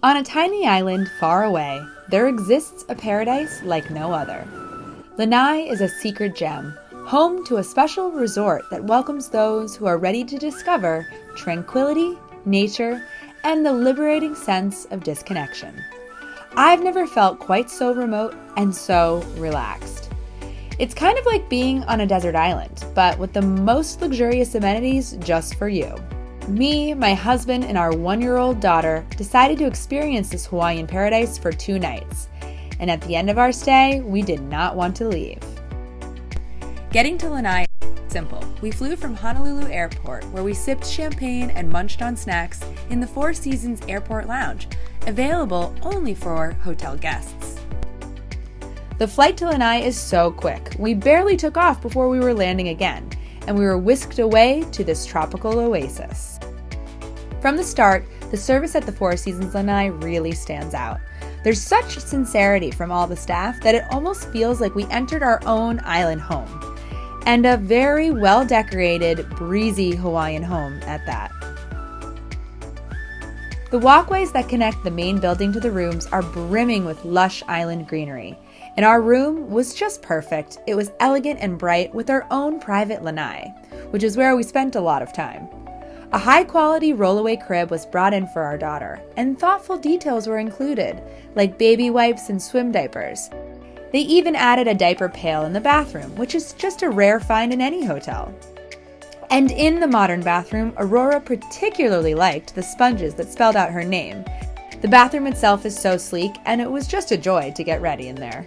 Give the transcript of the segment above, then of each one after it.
On a tiny island far away, there exists a paradise like no other. Lanai is a secret gem, home to a special resort that welcomes those who are ready to discover tranquility, nature, and the liberating sense of disconnection. I've never felt quite so remote and so relaxed. It's kind of like being on a desert island, but with the most luxurious amenities just for you. Me, my husband, and our 1-year-old daughter decided to experience this Hawaiian paradise for 2 nights. And at the end of our stay, we did not want to leave. Getting to Lanai is simple. We flew from Honolulu Airport, where we sipped champagne and munched on snacks in the Four Seasons Airport Lounge, available only for hotel guests. The flight to Lanai is so quick. We barely took off before we were landing again, and we were whisked away to this tropical oasis. From the start, the service at the Four Seasons Lanai really stands out. There's such sincerity from all the staff that it almost feels like we entered our own island home. And a very well-decorated, breezy Hawaiian home at that. The walkways that connect the main building to the rooms are brimming with lush island greenery. And our room was just perfect. It was elegant and bright with our own private lanai, which is where we spent a lot of time. A high-quality rollaway crib was brought in for our daughter, and thoughtful details were included, like baby wipes and swim diapers. They even added a diaper pail in the bathroom, which is just a rare find in any hotel. And in the modern bathroom, Aurora particularly liked the sponges that spelled out her name. The bathroom itself is so sleek, and it was just a joy to get ready in there.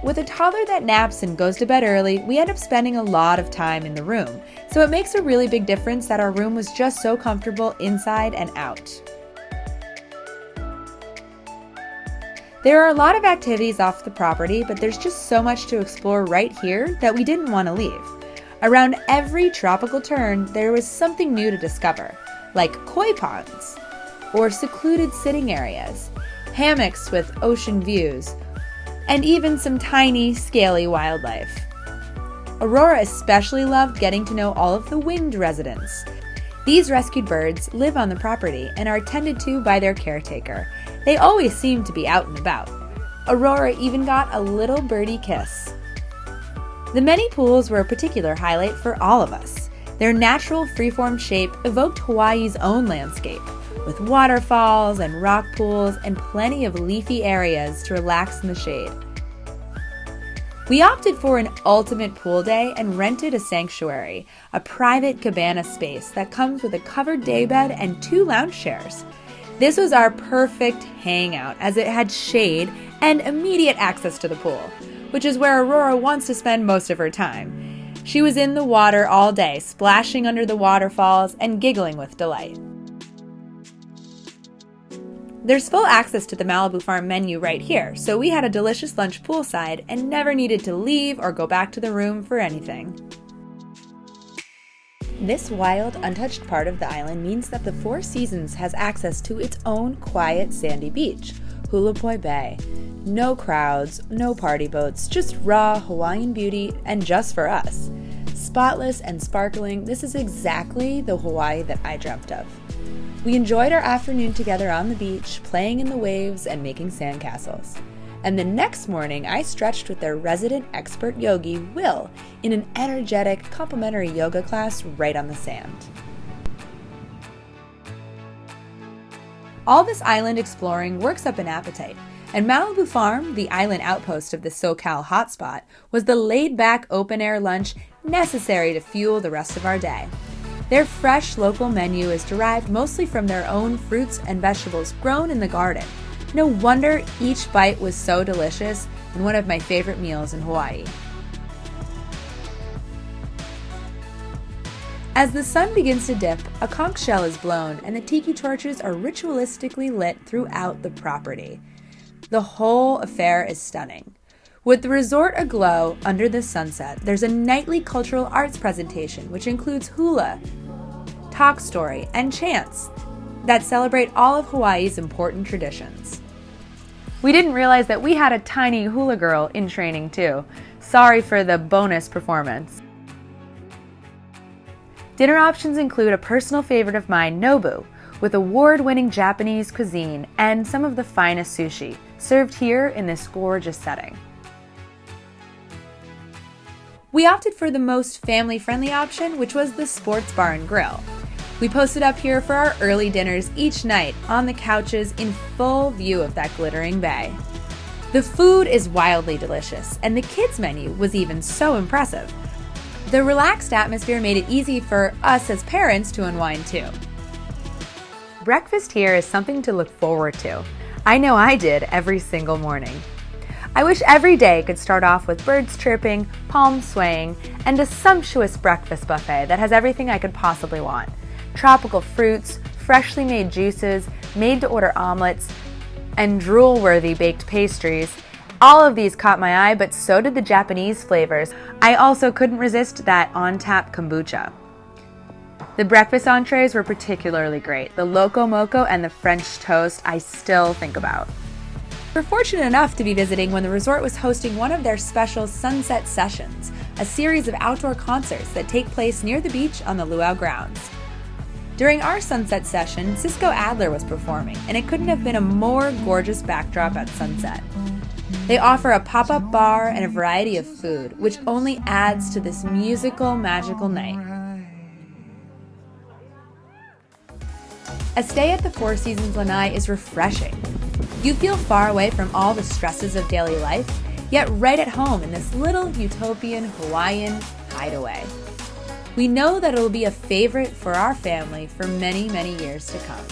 With a toddler that naps and goes to bed early, we end up spending a lot of time in the room, so it makes a really big difference that our room was just so comfortable inside and out. There are a lot of activities off the property, but there's just so much to explore right here that we didn't want to leave. Around every tropical turn, there was something new to discover, like koi ponds, or secluded sitting areas, hammocks with ocean views, and even some tiny, scaly wildlife. Aurora especially loved getting to know all of the winged residents. These rescued birds live on the property and are tended to by their caretaker. They always seem to be out and about. Aurora even got a little birdie kiss. The many pools were a particular highlight for all of us. Their natural freeform shape evoked Hawaii's own landscape, with waterfalls and rock pools and plenty of leafy areas to relax in the shade. We opted for an ultimate pool day and rented a sanctuary, a private cabana space that comes with a covered daybed and 2 lounge chairs. This was our perfect hangout as it had shade and immediate access to the pool, which is where Aurora wants to spend most of her time. She was in the water all day, splashing under the waterfalls and giggling with delight. There's full access to the Malibu Farm menu right here, so we had a delicious lunch poolside and never needed to leave or go back to the room for anything. This wild, untouched part of the island means that the Four Seasons has access to its own quiet sandy beach, Hulapoi Bay. No crowds, no party boats, just raw Hawaiian beauty and just for us. Spotless and sparkling, this is exactly the Hawaii that I dreamt of. We enjoyed our afternoon together on the beach, playing in the waves and making sandcastles. And the next morning, I stretched with their resident expert yogi, Will, in an energetic, complimentary yoga class right on the sand. All this island exploring works up an appetite, and Malibu Farm, the island outpost of the SoCal hotspot, was the laid-back open-air lunch necessary to fuel the rest of our day. Their fresh local menu is derived mostly from their own fruits and vegetables grown in the garden. No wonder each bite was so delicious and one of my favorite meals in Hawaii. As the sun begins to dip, a conch shell is blown and the tiki torches are ritualistically lit throughout the property. The whole affair is stunning. With the resort aglow under the sunset, there's a nightly cultural arts presentation which includes hula, talk story, and chants that celebrate all of Hawaii's important traditions. We didn't realize that we had a tiny hula girl in training too. Sorry for the bonus performance. Dinner options include a personal favorite of mine, nobu, with award-winning Japanese cuisine and some of the finest sushi, served here in this gorgeous setting. We opted for the most family-friendly option, which was the sports bar and grill. We posted up here for our early dinners each night on the couches in full view of that glittering bay. The food is wildly delicious, and the kids' menu was even so impressive. The relaxed atmosphere made it easy for us as parents to unwind too. Breakfast here is something to look forward to. I know I did every single morning. I wish every day could start off with birds chirping, palms swaying, and a sumptuous breakfast buffet that has everything I could possibly want. Tropical fruits, freshly made juices, made-to-order omelets, and drool-worthy baked pastries. All of these caught my eye, but so did the Japanese flavors. I also couldn't resist that on-tap kombucha. The breakfast entrees were particularly great. The loco moco and the French toast I still think about. We're fortunate enough to be visiting when the resort was hosting one of their special sunset sessions, a series of outdoor concerts that take place near the beach on the luau grounds. During our sunset session, Cisco Adler was performing, and it couldn't have been a more gorgeous backdrop at sunset. They offer a pop-up bar and a variety of food, which only adds to this musical, magical night. A stay at the Four Seasons Lanai is refreshing. You feel far away from all the stresses of daily life, yet right at home in this little utopian Hawaiian hideaway. We know that it will be a favorite for our family for many, many years to come.